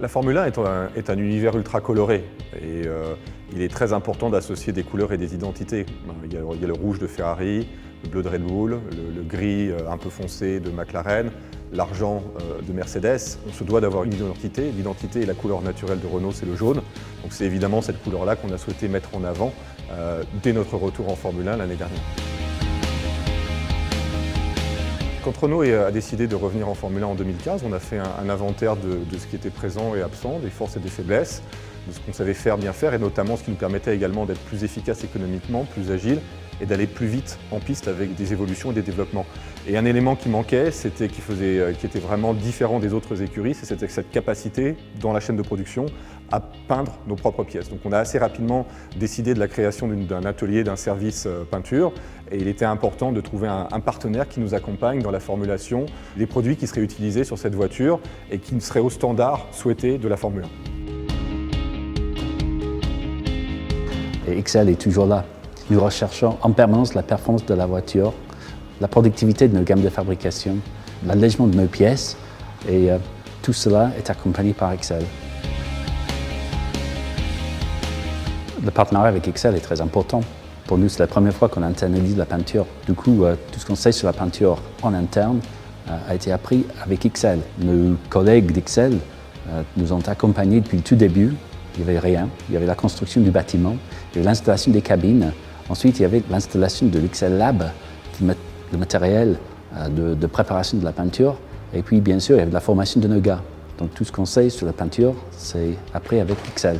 La Formule 1 est un univers ultra coloré et il est très important d'associer des couleurs et des identités. Il y a le rouge de Ferrari, le bleu de Red Bull, le gris un peu foncé de McLaren, l'argent de Mercedes. On se doit d'avoir une identité. L'identité et la couleur naturelle de Renault, c'est le jaune. Donc c'est évidemment cette couleur-là qu'on a souhaité mettre en avant dès notre retour en Formule 1 l'année dernière. Quand Renault a décidé de revenir en Formule 1 en 2015, on a fait un inventaire de ce qui était présent et absent, des forces et des faiblesses, de ce qu'on savait faire, bien faire, et notamment ce qui nous permettait également d'être plus efficace économiquement, plus agile, et d'aller plus vite en piste avec des évolutions et des développements. Et un élément qui manquait, qui était vraiment différent des autres écuries, c'était cette capacité dans la chaîne de production à peindre nos propres pièces. Donc on a assez rapidement décidé de la création d'un atelier, d'un service peinture, et il était important de trouver un partenaire qui nous accompagne dans la formulation des produits qui seraient utilisés sur cette voiture et qui seraient au standard souhaité de la Formule 1. Et XL est toujours là. Nous recherchons en permanence la performance de la voiture, la productivité de nos gammes de fabrication, l'allègement de nos pièces, et tout cela est accompagné par XL. Le partenariat avec XL est très important. Pour nous, c'est la première fois qu'on internalise la peinture. Du coup, tout ce qu'on sait sur la peinture en interne a été appris avec XL. Nos collègues d'XL nous ont accompagnés depuis le tout début. Il n'y avait rien. Il y avait la construction du bâtiment, il y avait l'installation des cabines. Ensuite, il y avait l'installation de l'XL Lab, le matériel de préparation de la peinture. Et puis, bien sûr, il y avait la formation de nos gars. Donc, tout ce qu'on sait sur la peinture, c'est appris avec XL.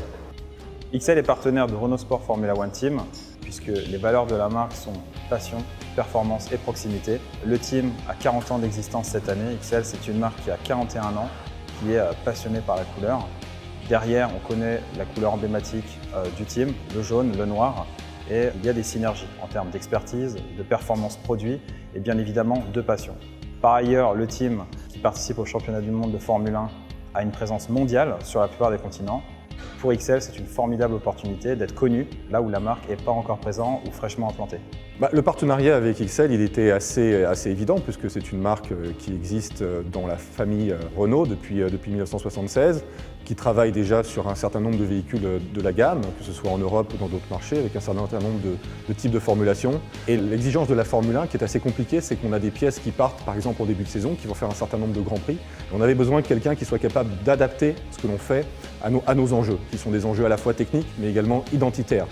XL est partenaire de Renault Sport Formula One Team, puisque les valeurs de la marque sont passion, performance et proximité. Le team a 40 ans d'existence cette année. XL, c'est une marque qui a 41 ans, qui est passionnée par la couleur. Derrière, on connaît la couleur emblématique du team, le jaune, le noir. Et il y a des synergies en termes d'expertise, de performance produit et bien évidemment de passion. Par ailleurs, le team qui participe au championnat du monde de Formule 1 a une présence mondiale sur la plupart des continents. Pour XL, c'est une formidable opportunité d'être connu là où la marque n'est pas encore présente ou fraîchement implantée. Le partenariat avec XL, il était assez évident puisque c'est une marque qui existe dans la famille Renault depuis 1976, qui travaille déjà sur un certain nombre de véhicules de la gamme, que ce soit en Europe ou dans d'autres marchés, avec un certain nombre de types de formulations. Et l'exigence de la Formule 1 qui est assez compliquée, c'est qu'on a des pièces qui partent par exemple en début de saison, qui vont faire un certain nombre de grands prix. Et on avait besoin de quelqu'un qui soit capable d'adapter ce que l'on fait à nos enjeux, qui sont des enjeux à la fois techniques mais également identitaires.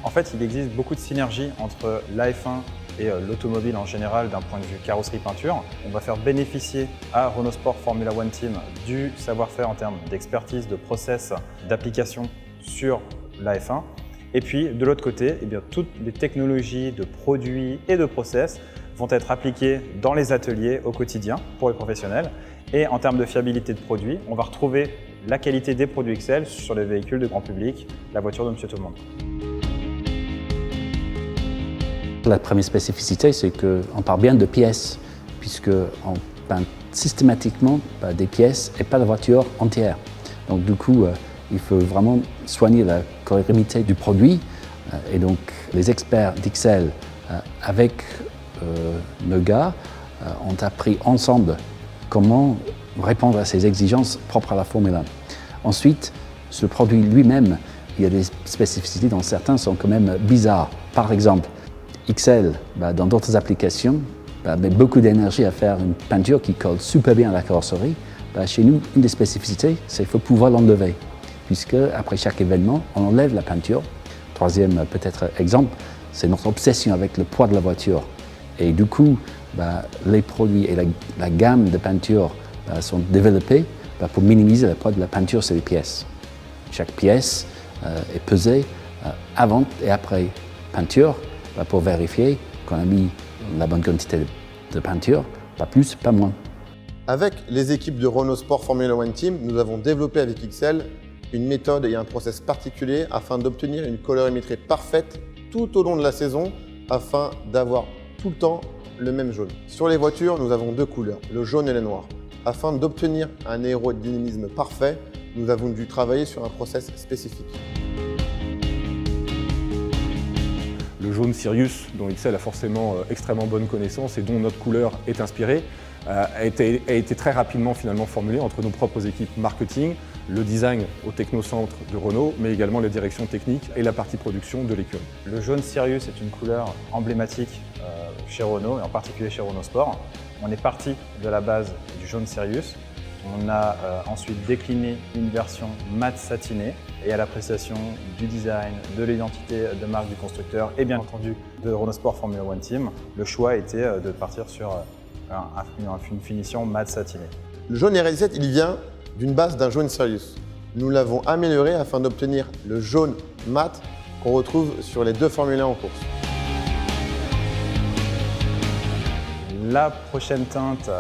En fait, il existe beaucoup de synergies entre l'AF1 et l'automobile en général d'un point de vue carrosserie peinture. On va faire bénéficier à Renault Sport Formula One Team du savoir-faire en termes d'expertise, de process, d'application sur l'AF1. Et puis de l'autre côté, toutes les technologies de produits et de process vont être appliquées dans les ateliers au quotidien pour les professionnels. Et en termes de fiabilité de produits, on va retrouver la qualité des produits XL sur les véhicules de grand public, la voiture de Monsieur Tout-le-Monde. La première spécificité, c'est qu'on parle bien de pièces, puisqu'on peint systématiquement des pièces et pas la voiture entière. Donc du coup, il faut vraiment soigner la colorimétrie du produit. Et donc les experts d'XL avec nos gars ont appris ensemble comment répondre à ces exigences propres à la Formule 1. Ensuite, ce produit lui-même, il y a des spécificités dont certains sont quand même bizarres. Par exemple, XL, dans d'autres applications, met beaucoup d'énergie à faire une peinture qui colle super bien à la carrosserie. Chez nous, une des spécificités, c'est qu'il faut pouvoir l'enlever, puisque après chaque événement, on enlève la peinture. Troisième peut-être exemple, c'est notre obsession avec le poids de la voiture. Et du coup, les produits et la gamme de peinture sont développés pour minimiser le poids de la peinture sur les pièces. Chaque pièce est pesée avant et après peinture, pour vérifier qu'on a mis la bonne quantité de peinture, pas plus, pas moins. Avec les équipes de Renault Sport Formula One Team, nous avons développé avec XL une méthode et un process particulier afin d'obtenir une colorimétrie parfaite tout au long de la saison afin d'avoir tout le temps le même jaune. Sur les voitures, nous avons deux couleurs, le jaune et le noir. Afin d'obtenir un aérodynamisme parfait, nous avons dû travailler sur un process spécifique. Le jaune Sirius, dont XL a forcément extrêmement bonne connaissance et dont notre couleur est inspirée, a été très rapidement finalement formulé entre nos propres équipes marketing, le design au technocentre de Renault, mais également les directions techniques et la partie production de l'écurie. Le jaune Sirius est une couleur emblématique chez Renault et en particulier chez Renault Sport. On est parti de la base du jaune Sirius. On a ensuite décliné une version mat satinée et à l'appréciation du design, de l'identité de marque du constructeur et bien entendu de Renault Sport Formula One Team, le choix était de partir sur une finition mat satinée. Le jaune RS17, il vient d'une base d'un jaune Sirius. Nous l'avons amélioré afin d'obtenir le jaune mat qu'on retrouve sur les 2 Formule 1 en course. La prochaine teinte,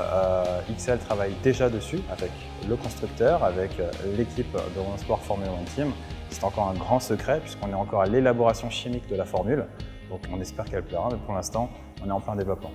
XL travaille déjà dessus avec le constructeur, avec l'équipe de Renault Sport Formula One Team. C'est encore un grand secret puisqu'on est encore à l'élaboration chimique de la formule. Donc on espère qu'elle plaira, mais pour l'instant, on est en plein développement.